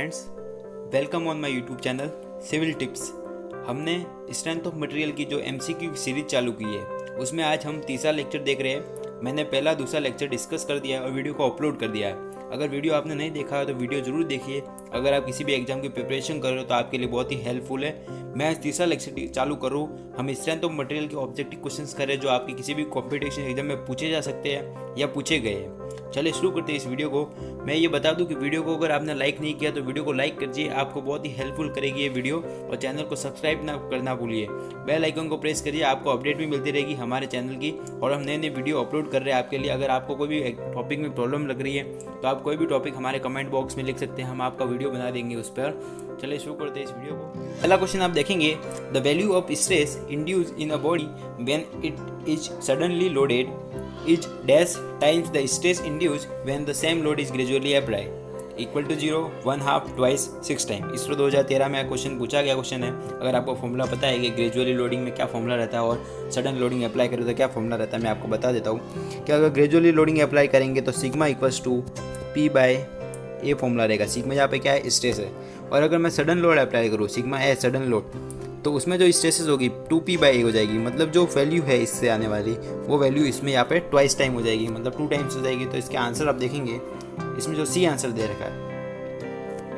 Friends, welcome on my YouTube channel civil tips. हमने strength of material की जो MCQ series चालू की है उसमें आज हम तीसरा लेक्चर देख रहे हैं। मैंने पहला दूसरा लेक्चर डिस्कस कर दिया है और वीडियो को अपलोड कर दिया है। अगर वीडियो आपने नहीं देखा है तो वीडियो जरूर देखिए। अगर आप किसी भी एग्जाम की प्रिपरेशन कर रहे हो तो आपके लिए बहुत ही हेल्पफुल है। मैं आज तीसरा लेक्चर चालू कर रहा हूँ। हम स्ट्रेंथ ऑफ मटेरियल के ऑब्जेक्टिव क्वेश्चंस कर रहे हैं जो आपके किसी भी कॉम्पिटिशन एग्जाम में पूछे जा सकते हैं या पूछे गए हैं। चलिए शुरू करते हैं इस वीडियो को। मैं ये बता दूं कि वीडियो को अगर आपने लाइक नहीं किया तो वीडियो को लाइक कीजिए, आपको बहुत ही हेल्पफुल करेगी ये वीडियो। और चैनल को सब्सक्राइब ना करना भूलिए, बेल आइकन को प्रेस करिए, आपको अपडेट भी मिलती रहेगी हमारे चैनल की। और हम नए नए वीडियो अपलोड कर रहे हैं आपके लिए। अगर आपको कोई भी टॉपिक में प्रॉब्लम लग रही है तो आप कोई भी टॉपिक हमारे कमेंट बॉक्स में लिख सकते हैं, हम आपका वीडियो बना देंगे उस पर। चलिए शुरू करते हैं इस वीडियो को। पहला क्वेश्चन आप देखेंगे, the value of stress induced in a body when it is suddenly loaded is dash times the stress induced when the same load is gradually applied equal to 0, 1/2, twice, 6 time. ISRO 2013 में question पूछा गया question है। अगर आपको formula पता है कि gradually loading में क्या फॉर्मूला रहता है और सडन लोडिंग अप्लाई करें तो क्या फॉर्मूला रहता है, मैं आपको बता देता हूँ कि अगर ग्रेजुअली लोडिंग अप्लाई करेंगे तो sigma equals to P by A formula रहेगा। सिग्मा यहाँ पे क्या है, स्ट्रेस है। और अगर मैं सडन लोड अप्लाई करूँ, सिग्मा ए सडन लोड, तो उसमें जो स्ट्रेसेस होगी 2p/a हो जाएगी। मतलब जो वैल्यू है इससे आने वाली वो वैल्यू इसमें यहाँ पे ट्वाइस टाइम हो जाएगी, मतलब 2 टाइम्स हो जाएगी। तो इसके आंसर आप देखेंगे, इसमें जो सी आंसर दे रखा है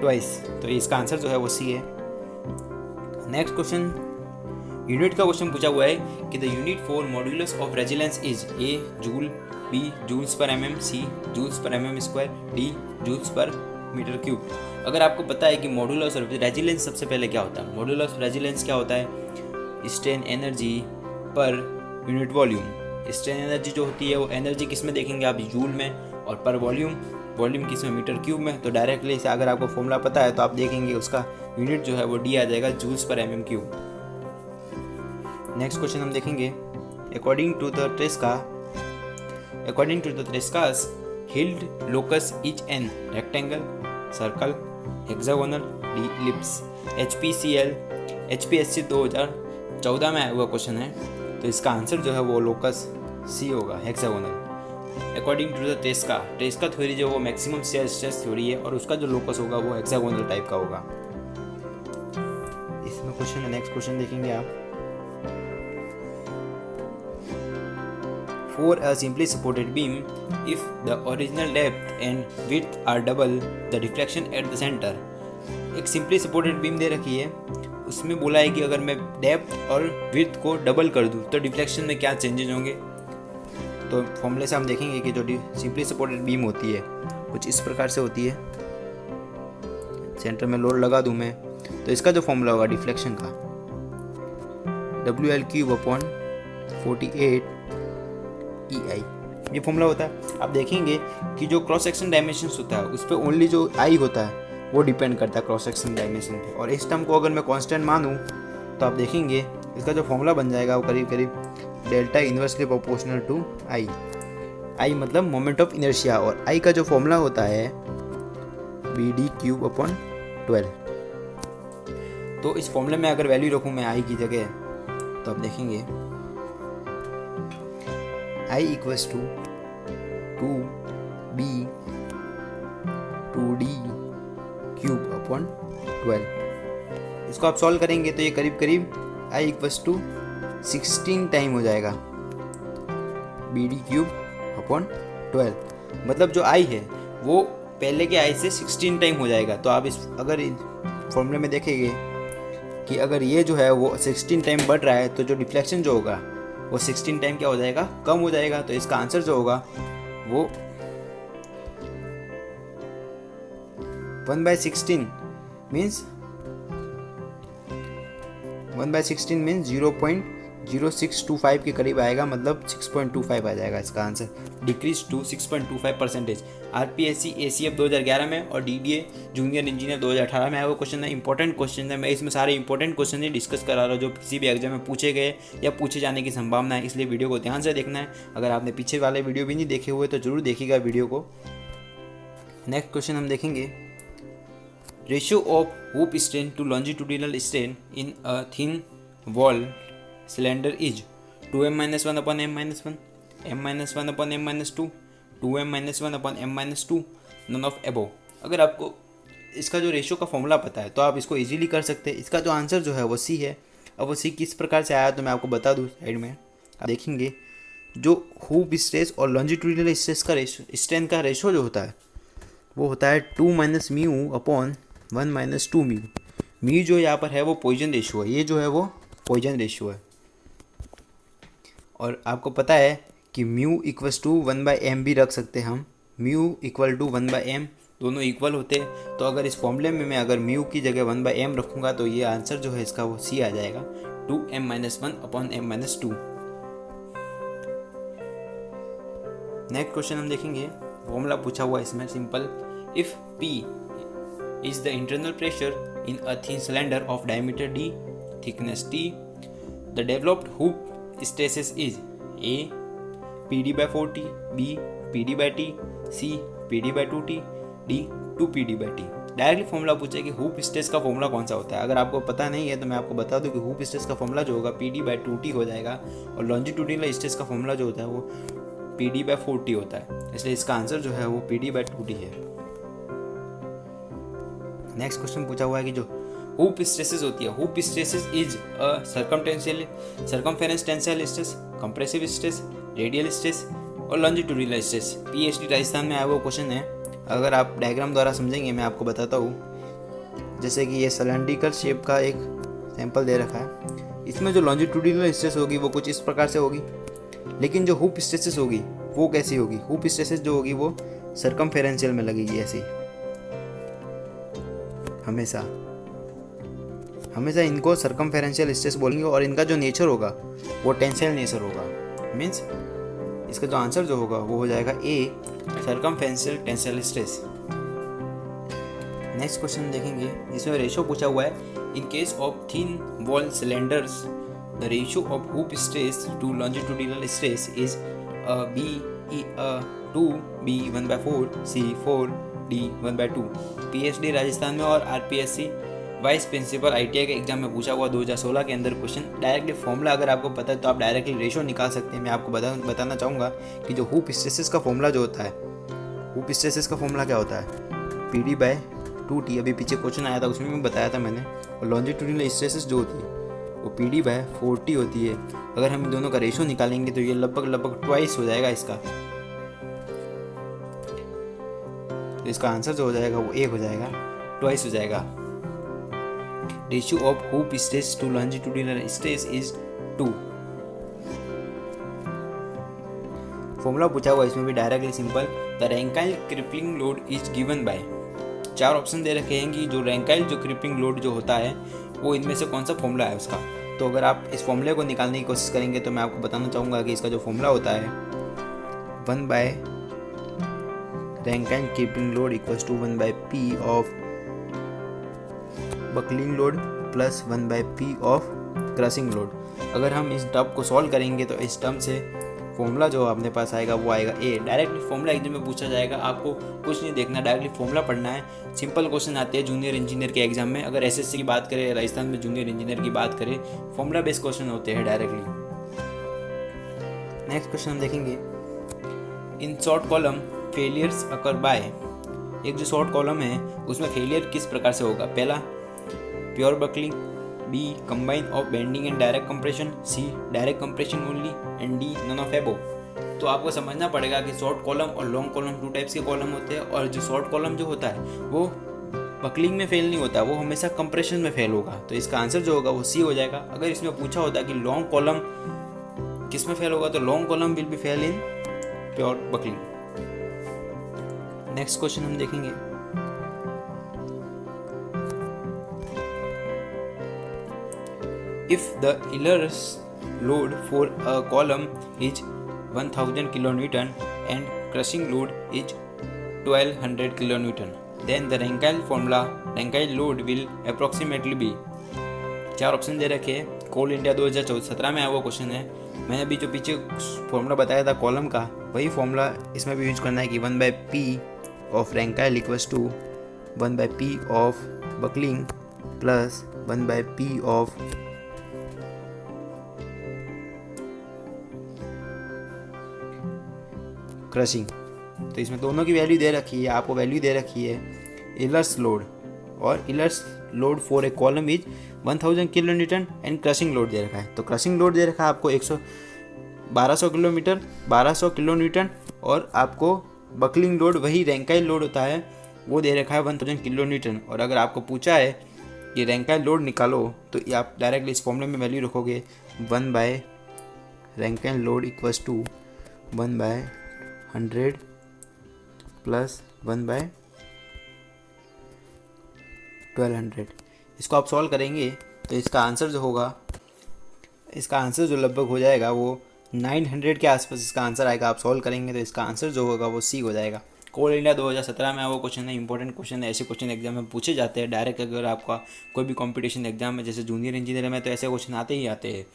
ट्वाइस, तो इसका आंसर जो है वो सी है। नेक्स्ट क्वेश्चन, यूनिट का क्वेश्चन पूछा हुआ है कि the unit for modulus of resilience is A joule, B joules per mm, C joules per mm², D joules per metre cube. अगर आपको पता है कि मॉड्यूलस और रेजिलेंस, सबसे पहले क्या होता है मॉड्यूलस और रेजिलेंस क्या होता है, strain energy per unit volume. Strain energy जो होती है वो एनर्जी किस में देखेंगे आप, जूल में, और पर वॉल्यूम किस में, मीटर क्यूब में। तो डायरेक्टली से अगर आपको फॉर्मूला पता है तो आप देखेंगे उसका यूनिट जो है वो डी आ जाएगा, joules per mm cube. Next question हम देखेंगे, according to the Tresca's yield locus is an rectangle, circle, hexagonal, D ellipse. HPSC 2014 में आया हुआ क्वेश्चन है, तो इसका आंसर जो है वो लोकस सी होगा, hexagonal. According to the Tresca theory जो वो मैक्सिमम स्ट्रेस थ्योरी है और उसका जो लोकस होगा वो हेक्सागोनल टाइप का होगा। इसमें क्वेश्चन है, नेक्स्ट क्वेश्चन देखेंगे आप। For a simply supported beam, if the original depth and width are double the deflection at the center। एक सिंपली सपोर्टेड बीम दे रखी है, उसमें बोला है कि अगर मैं डेप्थ और विड्थ को डबल कर दूं तो डिफ्लेक्शन में क्या चेंजेस होंगे। तो फॉर्मूले से हम देखेंगे कि जो सिंपली सपोर्टेड बीम होती है कुछ इस प्रकार से होती है। सेंटर में लोड लगा दूं मैं तो इसका जो फॉर्मूला होगा डिफ्लेक्शन का, WL3/48 EI, ये फॉर्मूला होता है। आप देखेंगे कि जो क्रॉस सेक्शन डायमेंशन होता है उस पर ओनली जो आई होता है वो डिपेंड करता है क्रॉस सेक्शन डायमेंशन पे। और इस टर्म को अगर मैं कांस्टेंट मानूं तो आप देखेंगे इसका जो फॉर्मूला बन जाएगा वो करीब करीब डेल्टा इन्वर्सली प्रोपोर्शनल टू आई मतलब मोमेंट ऑफ इनर्शिया, और आई का जो फॉर्मूला होता है BD³/12। तो इस फॉर्मूले में अगर वैल्यू रखूँ मैं आई की जगह तो आप देखेंगे I equals to 2B 2D³/12। इसको आप सॉल्व करेंगे तो ये करीब करीब I equals to 16 टाइम हो जाएगा, BD³/12। मतलब जो I है वो पहले के I से 16 टाइम हो जाएगा। तो आप अगर इस फॉर्मूले में देखेंगे कि अगर ये जो है वो 16 टाइम बढ़ रहा है तो जो डिफ्लेक्शन जो होगा वो 16 टाइम क्या हो जाएगा, कम हो जाएगा। तो इसका आंसर जो होगा वो 1/16 मीन्स 0.0625 के करीब आएगा, मतलब 6.25 आ जाएगा इसका answer, decrease to 6.25%। RPSC ACF 2011 में और DDA जूनियर इंजीनियर 2018 में आया वो क्वेश्चन है। इंपॉर्टेंट क्वेश्चन है, मैं इसमें सारे इंपॉर्टेंट क्वेश्चन ही डिस्कस करा रहा हूँ जो किसी भी एग्जाम में पूछे गए या पूछे जाने की संभावना है, इसलिए वीडियो को ध्यान से देखना है। अगर आपने पीछे वाले वीडियो भी नहीं देखे हुए तो जरूर देखिएगा वीडियो को। नेक्स्ट क्वेश्चन हम देखेंगे, ratio of hoop strain to longitudinal strain in a thin wall cylinder is 2m-1/m-1, m-1/m-2, 2m-1/m-2, none of above. अगर आपको इसका जो रेशियो का फॉर्मूला पता है तो आप इसको इजीली कर सकते हैं। इसका जो आंसर जो है वो सी है। अब वो सी किस प्रकार से आया तो मैं आपको बता दूँ, साइड में आप देखेंगे जो हूप स्ट्रेस और लॉन्जिट्यूडिनल स्ट्रेस का स्ट्रेंथ का रेशियो जो होता है वो होता है 2 - म्यू अपॉन 1 - 2 म्यू। म्यू जो यहाँ पर है वो पॉइजन रेशियो है, ये जो है वो पॉइजन रेशियो है। और आपको पता है कि म्यू इक्वल्स टू 1/m भी रख सकते हैं हम, म्यू इक्वल टू 1/m, दोनों इक्वल होते हैं। तो अगर इस फॉर्मूले में मैं अगर म्यू की जगह 1/m रखूँगा तो ये आंसर जो है इसका वो सी आ जाएगा, 2m - 1 upon m - 2। Next question हम देखेंगे, फॉर्मूला पूछा हुआ इसमें simple, if P is the internal pressure in a thin cylinder of diameter d, thickness t, the developed hoop stresses is A PD/4t, B PD/t, C PD/2t, D 2PD/t। Directly formula पूछा है कि hoop stress का formula कौन सा होता है। अगर आपको पता नहीं है तो मैं आपको बता दूं कि हूप स्ट्रेस का फॉर्मूला जो होगा PD/2t हो जाएगा, और लॉन्जिट्यूडिनल स्ट्रेस का फॉर्मूला जो होता है वो PD/4t होता है। इसलिए इसका आंसर जो है वो PD/2t है। नेक्स्ट क्वेश्चन पूछा हुआ है कि जो हूप स्ट्रेसेस होती है, hoop stresses is a circumference tensile stress, compressive stress, radial stress और लॉन्जिट्यूडिनल स्ट्रेस। पीएचडी राजस्थान में आया वो क्वेश्चन है। अगर आप डायग्राम द्वारा समझेंगे मैं आपको बताता हूँ। जैसे कि ये सिलेंड्रिकल शेप का एक सैंपल दे रखा है, इसमें जो लॉन्जिट्यूडिनल स्ट्रेस होगी वो कुछ इस प्रकार से होगी, लेकिन जो हूप स्ट्रेसेस होगी वो कैसी होगी, हूप स्ट्रेसेस जो होगी वो सर्कमफेरेंशियल में लगेगी ऐसी। हमेशा इनको सर्कमफेरेंशियल स्ट्रेस बोलेंगे, और इनका जो नेचर होगा वो टेंसाइल नेचर होगा। मीन्स इसका जो आंसर जो होगा वो हो जाएगा A circumferential tensile stress. Next question देखेंगे, इसमें रेशियो पूछा हुआ है, in case of thin wall cylinders the ratio of hoop stress to longitudinal stress is B 2B 1/4 C 4D 1/2। PhD Rajasthan में और आरपीएससी वाइस प्रिंसिपल आईटीआई के exam में पूछा हुआ 2016 के अंदर क्वेश्चन। डायरेक्टली फॉर्मूला अगर आपको पता है तो आप डायरेक्टली रेशियो निकाल सकते हैं। मैं आपको बताना चाहूँगा कि जो हूप स्ट्रेसेस का फॉर्मूला जो होता है, हूप स्ट्रेसेस का फॉर्मूला क्या होता है, PD/2t। अभी पीछे क्वेश्चन आया था उसमें भी बताया था मैंने। और लॉन्जिट्यूडिनल स्ट्रेसेस जो होती है वो PD/4t होती है। अगर हम इन दोनों का रेशियो निकालेंगे तो ये लगभग ट्वाइस हो जाएगा इसका। तो इसका आंसर जो हो जाएगा वो एक हो जाएगा, ट्वाइस हो जाएगा। Ratio of hoop stress to longitudinal stress is 2। Formula पूछा हुआ इसमें भी directly simple, the Rankine crippling load is given by. 4 option दे रखे हैं कि जो रैंकाइल जो क्रिपलिंग लोड जो होता है वो इनमें से कौन सा फॉर्मूला है उसका। तो अगर आप इस फॉर्मूले को निकालने की कोशिश करेंगे तो मैं आपको बताना चाहूँगा कि इसका जो फॉर्मूला होता है 1 Rankine crippling load equals to 1/P of buckling load plus 1/P of crushing load. अगर हम इस टर्म को सॉल्व करेंगे तो इस टर्म से फॉर्मूला जो अपने पास आएगा वो आएगा ए। डायरेक्टली फॉर्मूला एग्जाम में पूछा जाएगा, आपको कुछ नहीं देखना, डायरेक्टली फॉर्मूला पढ़ना है। सिंपल क्वेश्चन आते हैं जूनियर इंजीनियर के एग्जाम में। अगर एसएससी की बात करें, राजस्थान में जूनियर इंजीनियर की बात करें, फॉर्मूला बेस्ड क्वेश्चन होते हैं डायरेक्टली। नेक्स्ट क्वेश्चन हम देखेंगे, in short column failures occur by. एक जो शॉर्ट कॉलम है उसमें फेलियर किस प्रकार से होगा। पहला pure buckling, B combine of bending and direct compression, C direct compression only and D none of above। तो आपको समझना पड़ेगा कि शॉर्ट कॉलम और लॉन्ग कॉलम 2 टाइप्स के कॉलम होते हैं, और जो शॉर्ट कॉलम जो होता है वो बकलिंग में फेल नहीं होता, वो हमेशा कंप्रेशन में फेल होगा। तो इसका आंसर जो होगा वो सी हो जाएगा। अगर इसमें पूछा होता कि लॉन्ग कॉलम किस में फेल होगा तो long column will be fail in pure buckling. Next question हम देखेंगे, if the Ehlers load for a column is 1000 kN and crushing load is 1200 kN, then the Rankine load will approximately be। 4 option दे रखे हैं। कोल India 2017 में आया हुआ question है। मैंने अभी जो पीछे फॉर्मूला बताया था कॉलम का, वही फॉर्मूला इसमें भी यूज करना है कि 1/P of Rankine equals to 1/P of buckling plus 1/P of crushing. तो इसमें दोनों की वैल्यू दे रखी है, आपको वैल्यू दे रखी है एलर्स लोड और Euler's load for a column is 1000 kilo newton and crushing load दे रखा है। तो क्रशिंग लोड दे रखा है आपको 1200 किलोमीटर 1200 किलो न्यूटन, और आपको बकलिंग लोड वही रैंकाइन लोड होता है वो दे रखा है 1000 किलो न्यूटन। और अगर आपको पूछा है कि रैंकाइन लोड निकालो तो ये आप डायरेक्टली इस फॉर्मूले में वैल्यू रखोगे 1 by Rankine load equals to 1 by 100 plus 1 by 1200। इसको आप सॉल्व करेंगे तो इसका आंसर जो होगा, इसका आंसर जो लगभग हो जाएगा वो 900 के आसपास इसका आंसर आएगा। आप सॉल्व करेंगे तो इसका आंसर जो होगा वो सी हो जाएगा। कोल इंडिया 2017 में वो क्वेश्चन है, इंपॉर्टेंट क्वेश्चन है। ऐसे क्वेश्चन एग्जाम में पूछे जाते हैं डायरेक्ट। अगर आपका कोई भी कंपटीशन एग्जाम में, जैसे जूनियर इंजीनियर में, तो ऐसे क्वेश्चन आते ही आते हैं।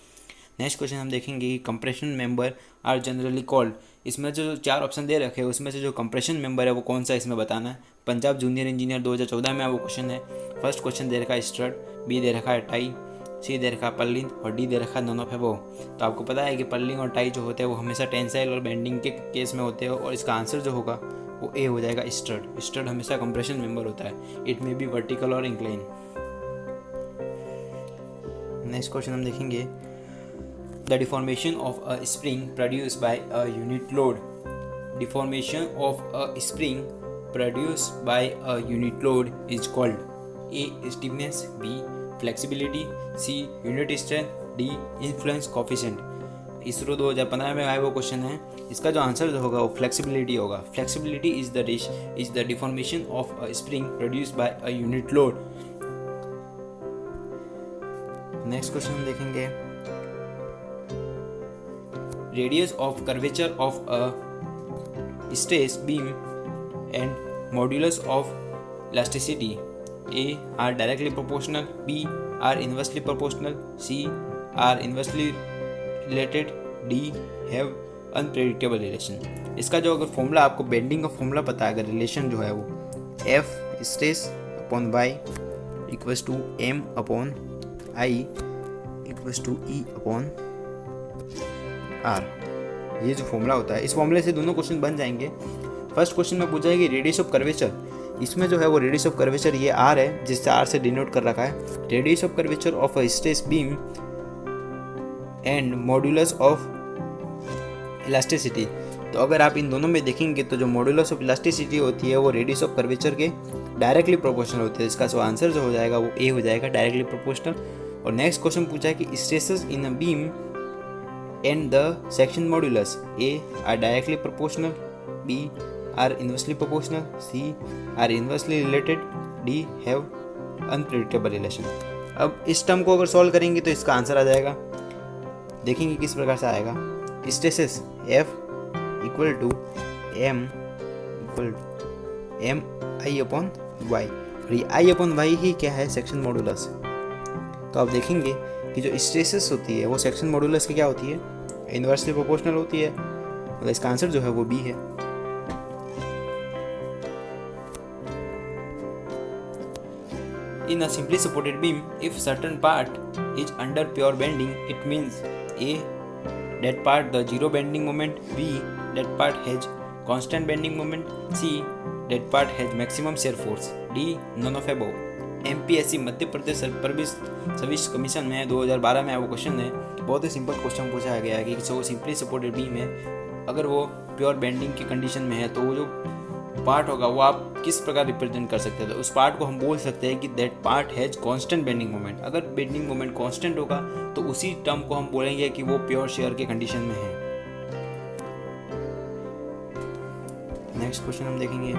नेक्स्ट क्वेश्चन हम देखेंगे कि compression member are generally called. इसमें जो 4 ऑप्शन दे रखे हैं उसमें से जो कंप्रेशन मेंबर है वो कौन सा इसमें बताना है। पंजाब जूनियर इंजीनियर 2014 में वो क्वेश्चन है। फर्स्ट क्वेश्चन दे रखा है स्ट्रट, बी दे रखा है टाई, सी दे रखा है पर्लिंग और डी दे रखा है नॉन ऑफ अबव। तो आपको पता है कि पर्लिंग और टाई जो होते हैं वो हमेशा टेंसाइल और बेंडिंग के केस में होते हैं, और इसका आंसर जो होगा वो ए हो जाएगा स्ट्रट। स्ट्रट हमेशा कंप्रेशन मेंबर होता है, इट मे बी वर्टिकल और इंक्लाइन। नेक्स्ट क्वेश्चन हम देखेंगे the deformation of a spring produced by a unit load. Deformation of a spring produced by a unit load is called A stiffness, B flexibility, C unit strength, D influence coefficient. ISRO 2015 में आया वो question है। इसका जो answer जो होगा वो flexibility होगा। Flexibility is the deformation of a spring produced by a unit load. Next question हम देखेंगे radius of curvature of a stress beam and modulus of elasticity. A are directly proportional, B are inversely proportional, C are inversely related, D have unpredictable relation. इसका जो अगर formula आपको bending का formula पता है, अगर रिलेशन जो है वो F stress upon Y equals to M upon I equals to E upon R, ये जो फॉर्मूला होता है, इस फॉर्मूले से दोनों क्वेश्चन बन जाएंगे। फर्स्ट क्वेश्चन में पूछा है कि रेडियस ऑफ कर्वेचर, इसमें जो है वो रेडियस ऑफ कर्वेचर ये R है, जिससे R से डिनोट कर रखा है। Radius of curvature of a stress beam and modulus of elasticity. तो अगर आप इन दोनों में देखेंगे तो जो मॉड्यूलस ऑफ इलास्टिसिटी होती है वो रेडियस ऑफ कर्वेचर के डायरेक्टली प्रोपोर्शनल होती है। इसका जो आंसर जो हो जाएगा वो ए हो जाएगा, डायरेक्टली प्रोपोर्शनल। और नेक्स्ट क्वेश्चन पूछा है कि stresses in a beam and the section modulus A are directly proportional, B are inversely proportional, C are inversely related, D have unpredictable relation। अब इस टर्म को अगर सॉल्व करेंगे तो इसका आंसर आ जाएगा। देखेंगे किस प्रकार से आएगा। Stresses F equal to M I upon Y, और ये I अपॉन Y ही क्या है, सेक्शन मॉड्यूलस। तो आप देखेंगे कि जो स्ट्रेसेस होती है वो सेक्शन मॉड्यूलस की क्या होती है, इन्वर्सली प्रोपोर्शनल होती है। मतलब इसका आंसर जो है वो B है। In a simply supported beam, if certain part is under pure bending, it means A, that part the zero bending moment, B, that part has constant bending moment, C, that part has maximum shear force, D, none of above। MPSC Madhya Pradesh service commission में 2012 में वो question है। बहुत ही simple question पूछा गया है कि जो सिंपली सपोर्टेड बीम है, अगर वो प्योर बेंडिंग की कंडीशन में है तो वो जो पार्ट होगा वो आप किस प्रकार रिप्रेजेंट कर सकते हैं। तो उस पार्ट को हम बोल सकते हैं कि that part has constant bending moment. अगर बेंडिंग मोमेंट कांस्टेंट होगा तो उसी टर्म को हम बोलेंगे कि वो प्योर शेयर के कंडीशन में है। नेक्स्ट क्वेश्चन हम देखेंगे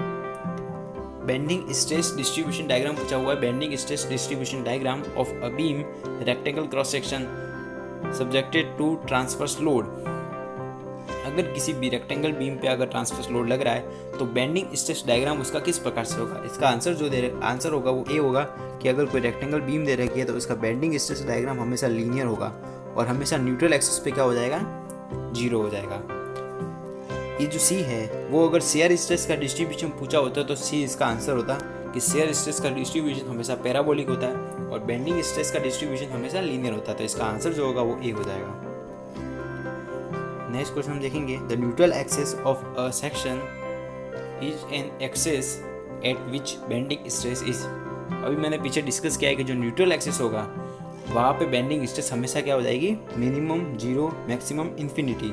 बेंडिंग स्ट्रेस डिस्ट्रीब्यूशन डायग्राम पूछा हुआ है। Bending stress distribution diagram of a beam rectangle cross section subjected to transverse load. अगर किसी भी रेक्टेंगल बीम पे अगर ट्रांसवर्स लोड लग रहा है तो बेंडिंग स्ट्रेस डायग्राम उसका किस प्रकार से होगा। इसका आंसर जो आंसर होगा वो ए होगा कि अगर कोई रेक्टेंगल बीम दे रखी है तो उसका बेंडिंग स्ट्रेस डायग्राम हमेशा लीनियर होगा और हमेशा न्यूट्रल एक्सिस पे क्या हो जाएगा, 0 हो जाएगा। ये जो सी है वो अगर शेयर स्ट्रेस का डिस्ट्रीब्यूशन पूछा होता तो सी इसका आंसर होता कि शेयर स्ट्रेस का डिस्ट्रीब्यूशन हमेशा पैराबोलिक होता है और बेंडिंग स्ट्रेस का डिस्ट्रीब्यूशन हमेशा लीनियर होता है। तो इसका आंसर जो होगा वो ए हो जाएगा। नेक्स्ट क्वेश्चन हम देखेंगे the neutral axis of a section is an axis at which bending stress is अभी मैंने पीछे डिस्कस किया है कि जो न्यूट्रल एक्सिस होगा वहाँ पे बेंडिंग स्ट्रेस हमेशा क्या हो जाएगी, मिनिमम, जीरो, मैक्सिमम, इन्फिनिटी।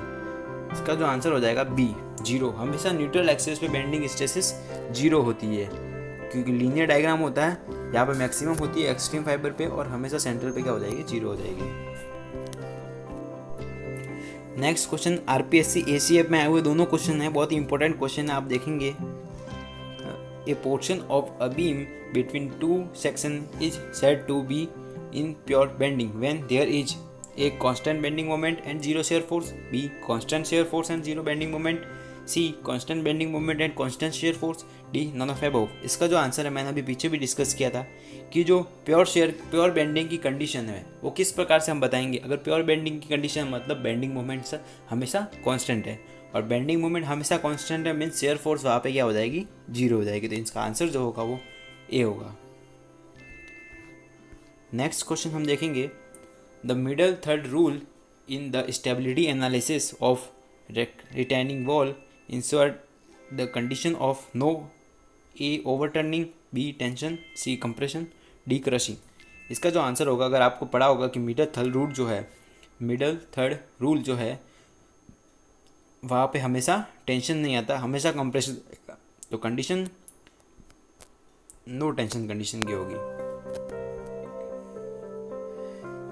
इसका जो आंसर हो जाएगा बी, जीरो। हमेशा न्यूट्रल एक्सिस पे बेंडिंग स्ट्रेसेस जीरो होती है, क्योंकि लीनियर डायग्राम होता है। यहाँ पे मैक्सिमम होती है एक्सट्रीम फाइबर पे और हमेशा सेंट्रल पे क्या हो जाएगी, जीरो हो जाएगी। नेक्स्ट क्वेश्चन आरपीएससी एसीएफ में आए हुए दोनों क्वेश्चन है, बहुत ही इंपॉर्टेंट क्वेश्चन है, आप देखेंगे। A portion of a beam between two section is said to be in pure bending when there is a constant bending moment and zero shear force, B constant shear force and zero bending moment, C constant bending moment and constant shear force, D none of above। इसका जो answer है मैंने अभी पीछे भी discuss किया था कि जो प्योर बेंडिंग की कंडीशन है वो किस प्रकार से हम बताएंगे। अगर प्योर बेंडिंग की कंडीशन मतलब बेंडिंग मोमेंट हमेशा कांस्टेंट है और बेंडिंग मोमेंट हमेशा कांस्टेंट है, मीन्स शेयर फोर्स वहाँ पे क्या हो जाएगी, जीरो हो जाएगी। तो इसका आंसर जो होगा वो ए होगा। नेक्स्ट क्वेश्चन हम देखेंगे, the middle third rule in the stability analysis of retaining wall insert the condition of no, A overturning, B tension, C compression, D crushing. इसका जो आंसर होगा, अगर आपको पढ़ा होगा कि मिडल थर्ड रूल जो है वहाँ पे हमेशा टेंशन नहीं आता, हमेशा कंप्रेशन आएगा। तो कंडीशन नो टेंशन कंडीशन की होगी।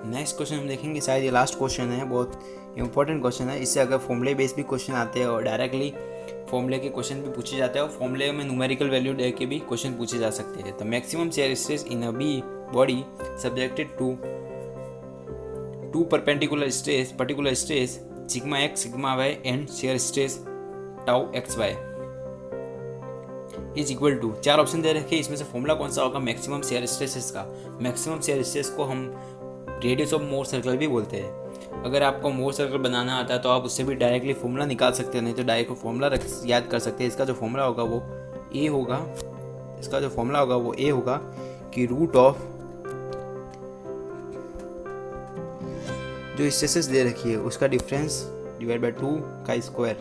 नेक्स्ट क्वेश्चन हम देखेंगे, शायद ये लास्ट क्वेश्चन है, बहुत इंपॉर्टेंट क्वेश्चन है। इससे अगर फॉर्मूले बेस भी क्वेश्चन आते हैं और डायरेक्टली फॉर्मूले के क्वेश्चन भी पूछे जाते हैं और फॉर्मूले में न्यूमेरिकल वैल्यू दे के भी क्वेश्चन पूछे जा सकते हैं। तो maximum shear stress in a B body subjected to particular stress sigma x sigma y and shear stress tau x y is equal to, चार ऑप्शन दे रखे, इसमें से फॉर्मूला कौन सा होगा मैक्सिमम शेयर स्ट्रेसेस का। मैक्सिमम शेयर स्ट्रेस को हम रेडियस ऑफ मोर सर्कल भी बोलते हैं। अगर आपको मोर सर्कल बनाना आता है तो आप उससे भी डायरेक्टली फॉर्मूला निकाल सकते हैं, नहीं तो डायरेक्ट फॉर्मूला याद कर सकते हैं। इसका जो फॉर्मूला होगा वो ए होगा, कि रूट ऑफ जो स्ट्रेसेस दे रखी है उसका डिफरेंस डिवाइड बाय 2 का square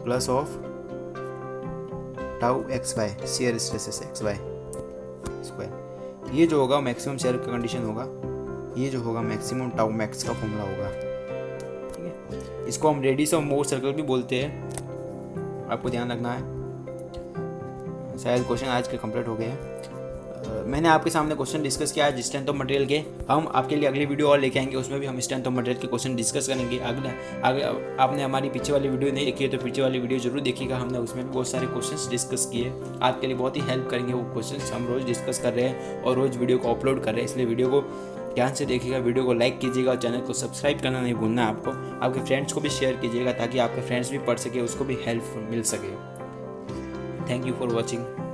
plus of tau x y, shear stresses x y square. ये जो होगा मैक्सिमम शेयर का कंडीशन होगा, ये जो होगा मैक्सिमम टाउ मैक्स का फॉर्मूला होगा। ठीक है, इसको हम रेडियस ऑफ मोर सर्कल भी बोलते हैं, आपको ध्यान रखना है। शायद क्वेश्चन आज के कंप्लीट हो गए हैं। मैंने आपके सामने क्वेश्चन डिस्कस किया है स्ट्रेंथ ऑफ मटेरियल के। हम आपके लिए अगली वीडियो और लेके आएंगे, उसमें भी हम स्ट्रेंथ ऑफ मटेरियल के क्वेश्चन डिस्कस करेंगे। आगे आपने हमारी पीछे वाली वीडियो नहीं देखी है तो पीछे वाली वीडियो जरूर देखिएगा, हमने उसमें भी बहुत सारे क्वेश्चंस डिस्कस किए। आपके लिए बहुत ही हेल्प करेंगे वो क्वेश्चंस, हम रोज़ डिस्कस कर रहे हैं और रोज़ वीडियो को अपलोड कर रहे हैं। इसलिए वीडियो को ध्यान से देखिएगा, वीडियो को लाइक कीजिएगा और चैनल को सब्सक्राइब करना नहीं भूलना है आपको। आपके फ्रेंड्स को भी शेयर कीजिएगा ताकि आपके फ्रेंड्स भी पढ़ सके, उसको भी हेल्प मिल सके। Thank you for watching.